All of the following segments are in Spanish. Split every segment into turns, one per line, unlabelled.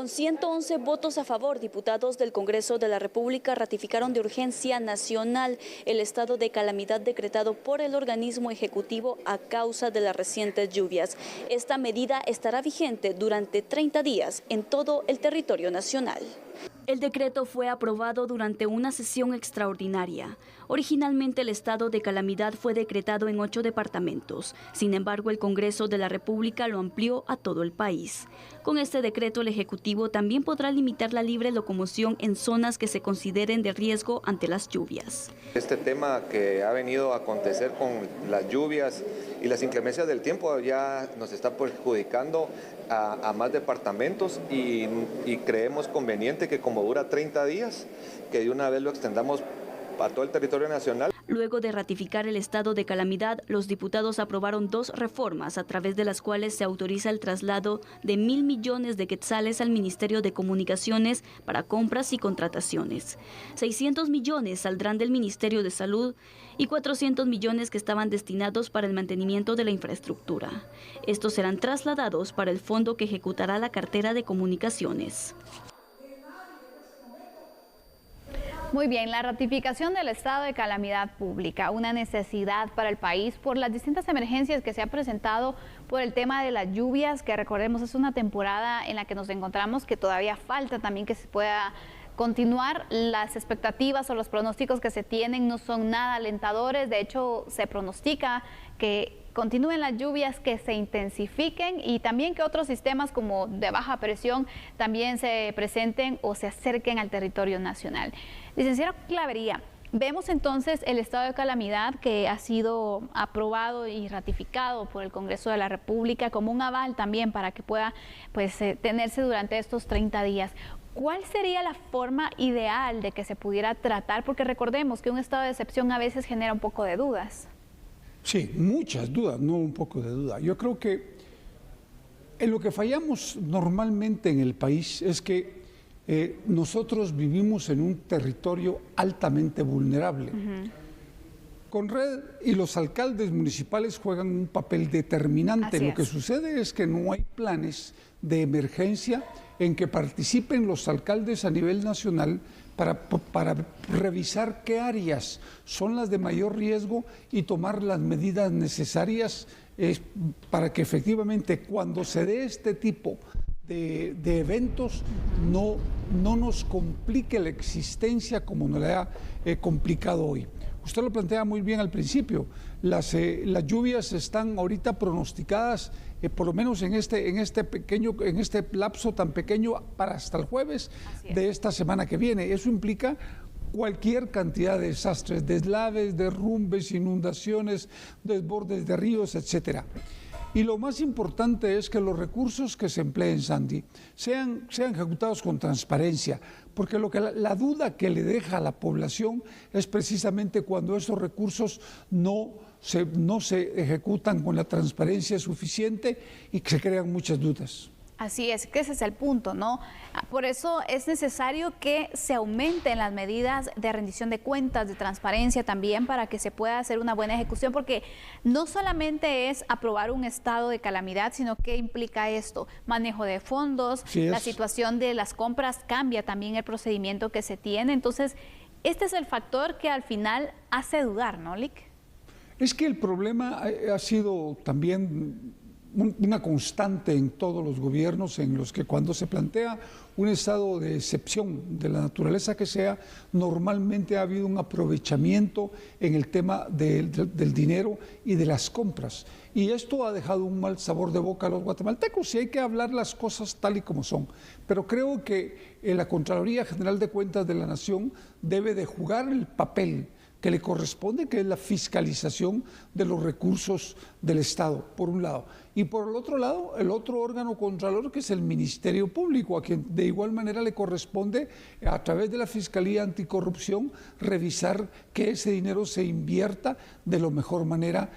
Con 111 votos a favor, diputados del Congreso de la República ratificaron de urgencia nacional el estado de calamidad decretado por el organismo ejecutivo a causa de las recientes lluvias. Esta medida estará vigente durante 30 días en todo el territorio nacional. El decreto fue aprobado durante una sesión extraordinaria. Originalmente el estado de calamidad fue decretado en 8 departamentos. Sin embargo, el Congreso de la República lo amplió a todo el país. Con este decreto, el Ejecutivo también podrá limitar la libre locomoción en zonas que se consideren de riesgo ante las lluvias.
Este tema que ha venido a acontecer con las lluvias y las inclemencias del tiempo ya nos está perjudicando a más departamentos y creemos conveniente que como dura 30 días, que de una vez lo extendamos a todo el territorio nacional.
Luego de ratificar el estado de calamidad, los diputados aprobaron 2 reformas a través de las cuales se autoriza el traslado de 1.000 millones de quetzales al Ministerio de Comunicaciones para compras y contrataciones. 600 millones saldrán del Ministerio de Salud y 400 millones que estaban destinados para el mantenimiento de la infraestructura. Estos serán trasladados para el fondo que ejecutará la cartera de comunicaciones.
Muy bien, la ratificación del estado de calamidad pública, una necesidad para el país por las distintas emergencias que se han presentado por el tema de las lluvias, que recordemos es una temporada en la que nos encontramos que todavía falta también que se pueda continuar. Las expectativas o los pronósticos que se tienen no son nada alentadores. De hecho, se pronostica que continúen las lluvias, que se intensifiquen y también que otros sistemas como de baja presión también se presenten o se acerquen al territorio nacional. Licenciada Clavería, vemos entonces el estado de calamidad que ha sido aprobado y ratificado por el Congreso de la República como un aval también para que pueda tenerse durante estos 30 días. ¿Cuál sería la forma ideal de que se pudiera tratar? Porque recordemos que un estado de excepción a veces genera un poco de dudas.
Sí, muchas dudas, no un poco de duda. Yo creo que en lo que fallamos normalmente en el país es que nosotros vivimos en un territorio altamente vulnerable. Conred y los alcaldes municipales juegan un papel determinante. Lo que sucede es que no hay planes de emergencia en que participen los alcaldes a nivel nacional para revisar qué áreas son las de mayor riesgo y tomar las medidas necesarias para que efectivamente cuando se dé este tipo de eventos no nos complique la existencia como nos la ha complicado hoy. Usted lo plantea muy bien al principio, las lluvias están ahorita pronosticadas por lo menos en este lapso tan pequeño para hasta el jueves de esta semana que viene. Eso implica cualquier cantidad de desastres, deslaves, derrumbes, inundaciones, desbordes de ríos, etcétera. Y lo más importante es que los recursos que se empleen, Sandy, sean ejecutados con transparencia, porque la duda que le deja a la población es precisamente cuando esos recursos no se ejecutan con la transparencia suficiente y que se crean muchas dudas.
Así es, que ese es el punto, ¿no? Por eso es necesario que se aumenten las medidas de rendición de cuentas, de transparencia también, para que se pueda hacer una buena ejecución, porque no solamente es aprobar un estado de calamidad, sino que implica esto, manejo de fondos, la situación de las compras cambia también el procedimiento que se tiene. Entonces, este es el factor que al final hace dudar, ¿no, Lic?
Es que el problema ha sido también una constante en todos los gobiernos en los que cuando se plantea un estado de excepción de la naturaleza que sea, normalmente ha habido un aprovechamiento en el tema del dinero y de las compras. Y esto ha dejado un mal sabor de boca a los guatemaltecos y hay que hablar las cosas tal y como son. Pero creo que la Contraloría General de Cuentas de la Nación debe de jugar el papel que le corresponde, que es la fiscalización de los recursos del Estado, por un lado. Y por el otro lado, el otro órgano contralor, que es el Ministerio Público, a quien de igual manera le corresponde, a través de la Fiscalía Anticorrupción, revisar que ese dinero se invierta de la mejor manera,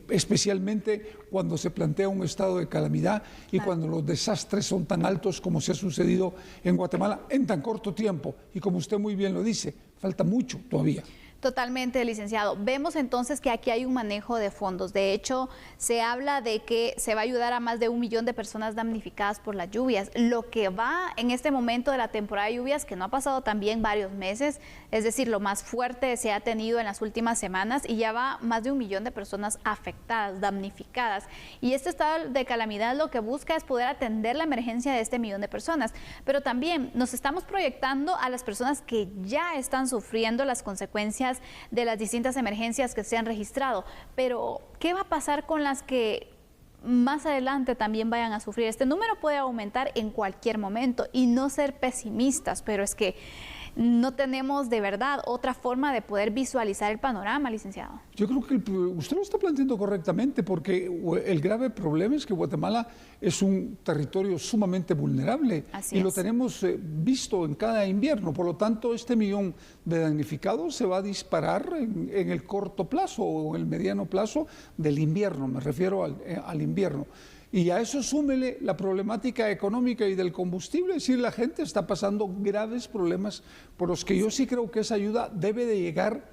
especialmente cuando se plantea un estado de calamidad y cuando los desastres son tan altos como se ha sucedido en Guatemala en tan corto tiempo. Y como usted muy bien lo dice, falta mucho todavía.
Totalmente, licenciado. Vemos entonces que aquí hay un manejo de fondos. De hecho, se habla de que se va a ayudar a más de 1 millón de personas damnificadas por las lluvias. Lo que va en este momento de la temporada de lluvias, que no ha pasado también varios meses, es decir, lo más fuerte se ha tenido en las últimas semanas y ya va más de 1 millón de personas afectadas, damnificadas. Y este estado de calamidad lo que busca es poder atender la emergencia de este 1 millón de personas. Pero también nos estamos proyectando a las personas que ya están sufriendo las consecuencias de las distintas emergencias que se han registrado. Pero, ¿qué va a pasar con las que más adelante también vayan a sufrir? Este número puede aumentar en cualquier momento y no ser pesimistas, pero es que no tenemos de verdad otra forma de poder visualizar el panorama, licenciado.
Yo creo que usted lo está planteando correctamente, porque el grave problema es que Guatemala es un territorio sumamente vulnerable.
Así
y
es.
Lo tenemos visto en cada invierno. Por lo tanto, este 1 millón de damnificados se va a disparar en el corto plazo o en el mediano plazo del invierno, me refiero al invierno. Y a eso súmele la problemática económica y del combustible, es decir, la gente está pasando graves problemas por los que yo sí creo que esa ayuda debe de llegar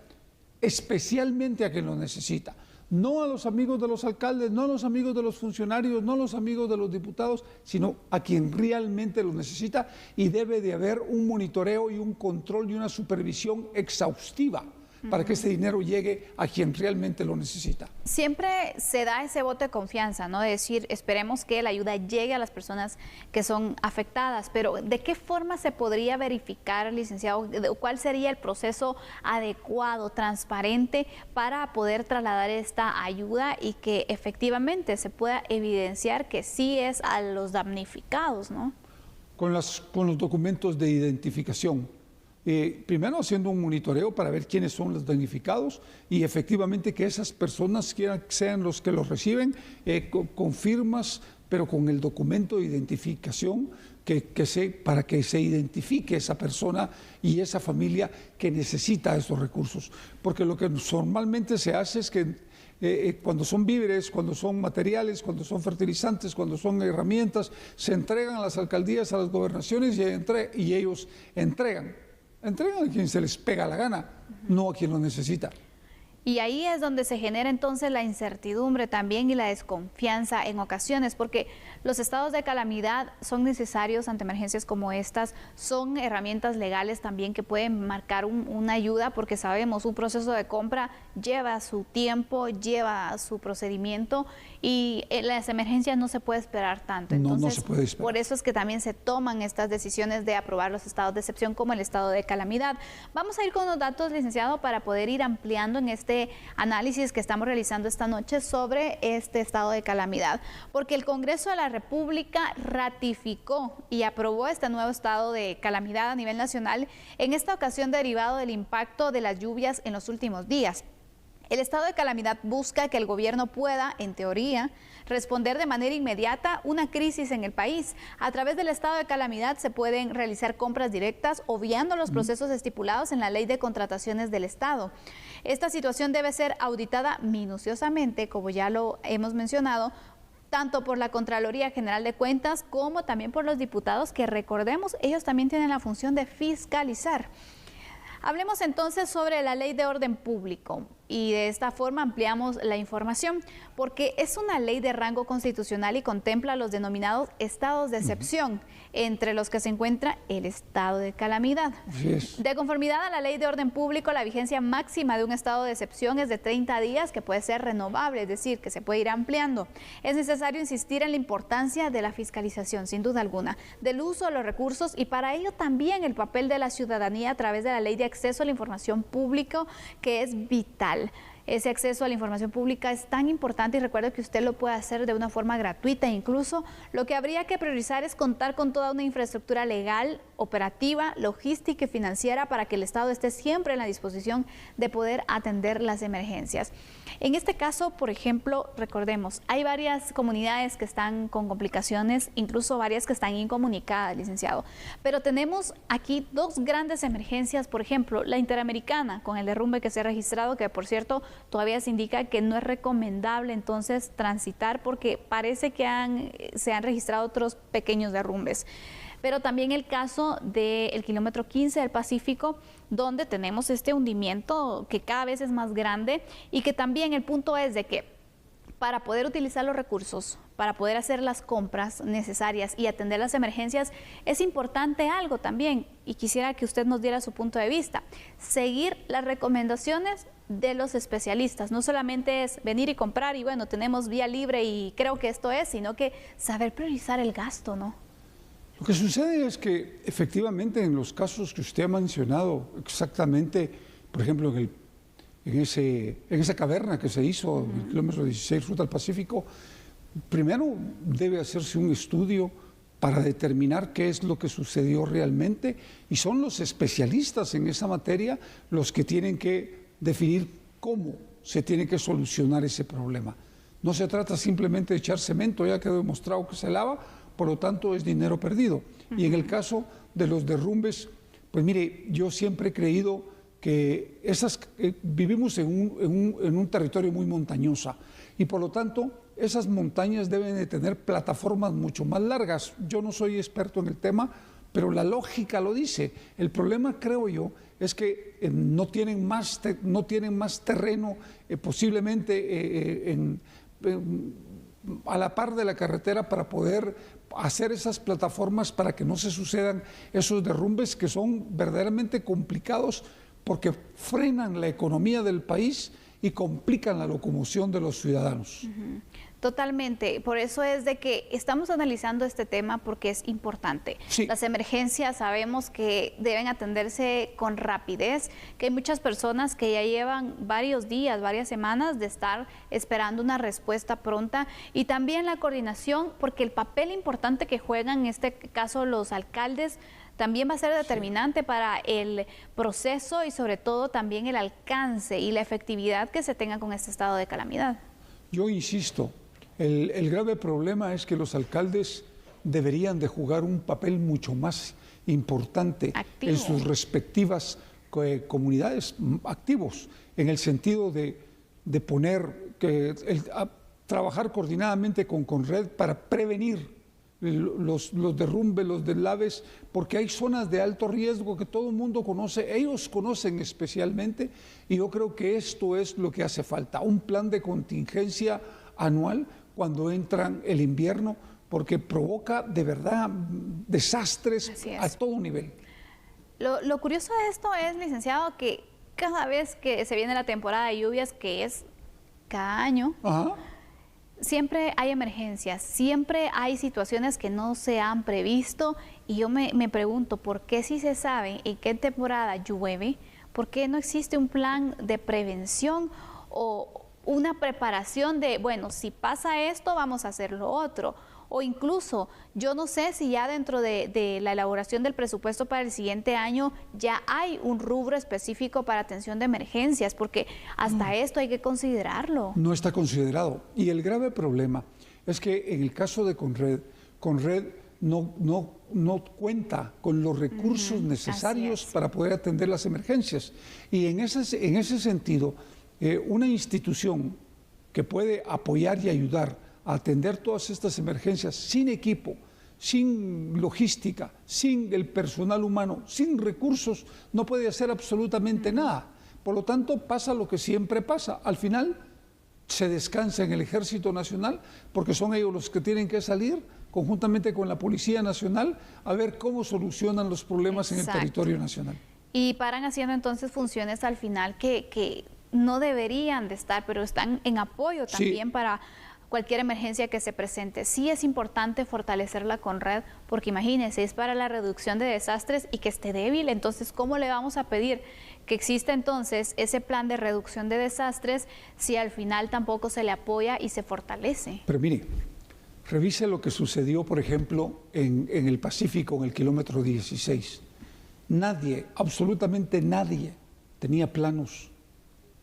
especialmente a quien lo necesita. No a los amigos de los alcaldes, no a los amigos de los funcionarios, no a los amigos de los diputados, sino a quien realmente lo necesita, y debe de haber un monitoreo y un control y una supervisión exhaustiva para que este dinero llegue a quien realmente lo necesita.
Siempre se da ese voto de confianza, ¿no? De decir, esperemos que la ayuda llegue a las personas que son afectadas, pero ¿de qué forma se podría verificar, licenciado? ¿Cuál sería el proceso adecuado, transparente, para poder trasladar esta ayuda y que efectivamente se pueda evidenciar que sí es a los damnificados, ¿no?
Con los documentos de identificación. Primero haciendo un monitoreo para ver quiénes son los damnificados y efectivamente que esas personas sean los que los reciben, con firmas, pero con el documento de identificación para que se identifique esa persona y esa familia que necesita esos recursos. Porque lo que normalmente se hace es que cuando son víveres, cuando son materiales, cuando son fertilizantes, cuando son herramientas, se entregan a las alcaldías, a las gobernaciones y ellos entregan a quien se les pega la gana, no a quien lo necesita.
Y ahí es donde se genera entonces la incertidumbre también y la desconfianza en ocasiones, porque los estados de calamidad son necesarios ante emergencias como estas, son herramientas legales también que pueden marcar una ayuda, porque sabemos un proceso de compra lleva su tiempo, lleva su procedimiento y en las emergencias no se puede esperar tanto. Entonces,
no se puede esperar.
Por eso es que también se toman estas decisiones de aprobar los estados de excepción como el estado de calamidad. Vamos a ir con los datos, licenciado, para poder ir ampliando en este análisis que estamos realizando esta noche sobre este estado de calamidad, porque el Congreso de la República ratificó y aprobó este nuevo estado de calamidad a nivel nacional, en esta ocasión derivado del impacto de las lluvias en los últimos días. El estado de calamidad busca que el gobierno pueda, en teoría, responder de manera inmediata una crisis en el país. A través del estado de calamidad se pueden realizar compras directas, obviando los procesos estipulados en la Ley de Contrataciones del Estado. Esta situación debe ser auditada minuciosamente, como ya lo hemos mencionado, tanto por la Contraloría General de Cuentas como también por los diputados, que recordemos, ellos también tienen la función de fiscalizar. Hablemos entonces sobre la Ley de Orden Público y de esta forma ampliamos la información, porque es una ley de rango constitucional y contempla los denominados estados de excepción, entre los que se encuentra el estado de calamidad. De conformidad a la Ley de Orden Público, la vigencia máxima de un estado de excepción es de 30 días, que puede ser renovable, es decir, que se puede ir ampliando. Es necesario insistir en la importancia de la fiscalización, sin duda alguna, del uso de los recursos, y para ello también el papel de la ciudadanía a través de la Ley de Acceso a la Información Pública, que es vital. Ese acceso a la información pública es tan importante, y recuerde que usted lo puede hacer de una forma gratuita. Incluso lo que habría que priorizar es contar con toda una infraestructura legal, operativa, logística y financiera para que el Estado esté siempre en la disposición de poder atender las emergencias. En este caso, por ejemplo, recordemos, hay varias comunidades que están con complicaciones, incluso varias que están incomunicadas, licenciado. Pero tenemos aquí dos grandes emergencias, por ejemplo, la Interamericana, con el derrumbe que se ha registrado, que por cierto todavía se indica que no es recomendable entonces transitar, porque parece que se han registrado otros pequeños derrumbes. pero también el caso del kilómetro 15 del Pacífico, donde tenemos este hundimiento que cada vez es más grande y que también el punto es de que para poder utilizar los recursos, para poder hacer las compras necesarias y atender las emergencias, es importante algo también, y quisiera que usted nos diera su punto de vista, seguir las recomendaciones de los especialistas. No solamente es venir y comprar y bueno, tenemos vía libre y creo que esto es, sino que saber priorizar el gasto, ¿no?
Lo que sucede es que efectivamente en los casos que usted ha mencionado, exactamente, por ejemplo, en esa caverna que se hizo en el kilómetro 16 ruta al Pacífico, primero debe hacerse un estudio para determinar qué es lo que sucedió realmente, y son los especialistas en esa materia los que tienen que definir cómo se tiene que solucionar ese problema. No se trata simplemente de echar cemento, ya quedó demostrado que se lava, por lo tanto es dinero perdido. Y en el caso de los derrumbes, pues mire, yo siempre he creído que vivimos en un territorio muy montañoso y por lo tanto esas montañas deben de tener plataformas mucho más largas. Yo no soy experto en el tema, pero la lógica lo dice. El problema, creo yo, es que no tienen más terreno posiblemente a la par de la carretera para poder hacer esas plataformas para que no se sucedan esos derrumbes que son verdaderamente complicados porque frenan la economía del país y complican la locomoción de los ciudadanos.
Totalmente, por eso es de que estamos analizando este tema porque es importante.
Sí.
Las emergencias sabemos que deben atenderse con rapidez, que hay muchas personas que ya llevan varios días, varias semanas de estar esperando una respuesta pronta, y también la coordinación, porque el papel importante que juegan en este caso los alcaldes también va a ser determinante para el proceso y sobre todo también el alcance y la efectividad que se tenga con este estado de calamidad.
Yo insisto, el grave problema es que los alcaldes deberían de jugar un papel mucho más importante
activo
en sus respectivas comunidades, activos, en el sentido de trabajar coordinadamente con Conred para prevenir los derrumbes, los deslaves, porque hay zonas de alto riesgo que todo el mundo conoce, ellos conocen especialmente, y yo creo que esto es lo que hace falta, un plan de contingencia anual cuando entran el invierno, porque provoca de verdad desastres a todo nivel.
Lo curioso de esto es, licenciado, que cada vez que se viene la temporada de lluvias, que es cada año, siempre hay emergencias, siempre hay situaciones que no se han previsto, y yo me pregunto, ¿por qué si se sabe en qué temporada llueve, por qué no existe un plan de prevención o una preparación de, bueno, si pasa esto, vamos a hacer lo otro? O incluso, yo no sé si ya dentro de la elaboración del presupuesto para el siguiente año ya hay un rubro específico para atención de emergencias, porque hasta esto hay que considerarlo.
No está considerado. Y el grave problema es que en el caso de Conred no cuenta con los recursos necesarios para poder atender las emergencias. Y en ese sentido, una institución que puede apoyar y ayudar a atender todas estas emergencias sin equipo, sin logística, sin el personal humano, sin recursos, no puede hacer absolutamente nada. Por lo tanto, pasa lo que siempre pasa. Al final se descansa en el Ejército Nacional, porque son ellos los que tienen que salir conjuntamente con la Policía Nacional a ver cómo solucionan los problemas en el territorio nacional.
Y paran haciendo entonces funciones al final que no deberían de estar, pero están en apoyo también para cualquier emergencia que se presente. Sí es importante fortalecer la Conred, porque imagínense, es para la reducción de desastres y que esté débil. Entonces, ¿cómo le vamos a pedir que exista entonces ese plan de reducción de desastres si al final tampoco se le apoya y se fortalece?
Pero mire, revise lo que sucedió, por ejemplo, en el Pacífico, en el kilómetro 16. Nadie, absolutamente nadie, tenía planos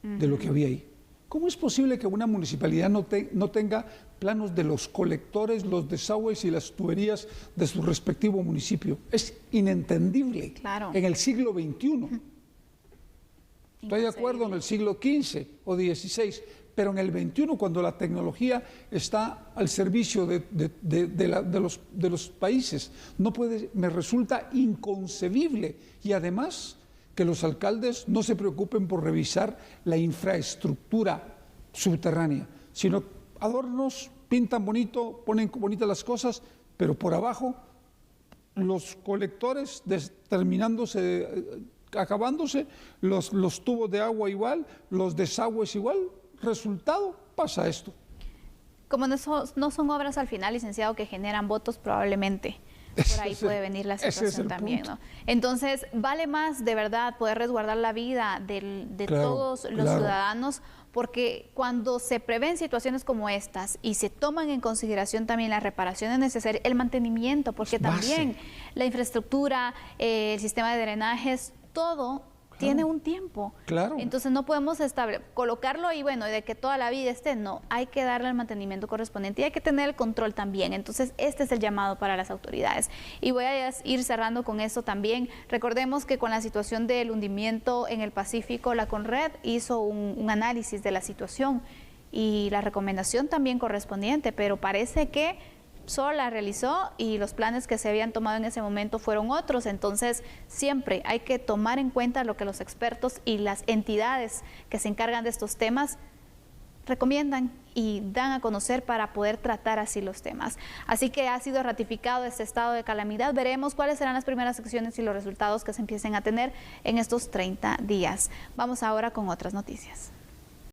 de lo que había ahí. ¿Cómo es posible que una municipalidad no tenga planos de los colectores, los desagües y las tuberías de su respectivo municipio? Es inentendible.
Claro.
En el siglo XXI. Estoy de acuerdo en el siglo XV o XVI, pero en el 21, cuando la tecnología está al servicio de los países, no puede, me resulta inconcebible. Y además, que los alcaldes no se preocupen por revisar la infraestructura subterránea, sino adornos, pintan bonito, ponen bonitas las cosas, pero por abajo los colectores acabándose, los tubos de agua igual, los desagües igual, resultado, pasa esto.
Como no son obras al final, licenciado, que generan votos, probablemente por ahí puede venir la situación también, ¿no? Entonces, vale más de verdad poder resguardar la vida de todos los ciudadanos, porque cuando se prevén situaciones como estas y se toman en consideración también las reparaciones necesarias, el mantenimiento, porque también la infraestructura, el sistema de drenajes, todo tiene un tiempo. Entonces no podemos colocarlo y bueno, de que toda la vida esté, no, hay que darle el mantenimiento correspondiente y hay que tener el control también. Entonces este es el llamado para las autoridades. Y voy a ir cerrando con esto también. Recordemos que con la situación del hundimiento en el Pacífico, la CONRED hizo un análisis de la situación y la recomendación también correspondiente, pero parece que solo la realizó y los planes que se habían tomado en ese momento fueron otros. Entonces siempre hay que tomar en cuenta lo que los expertos y las entidades que se encargan de estos temas recomiendan y dan a conocer para poder tratar así los temas. Así que ha sido ratificado este estado de calamidad. Veremos cuáles serán las primeras acciones y los resultados que se empiecen a tener en estos 30 días. Vamos ahora con otras noticias.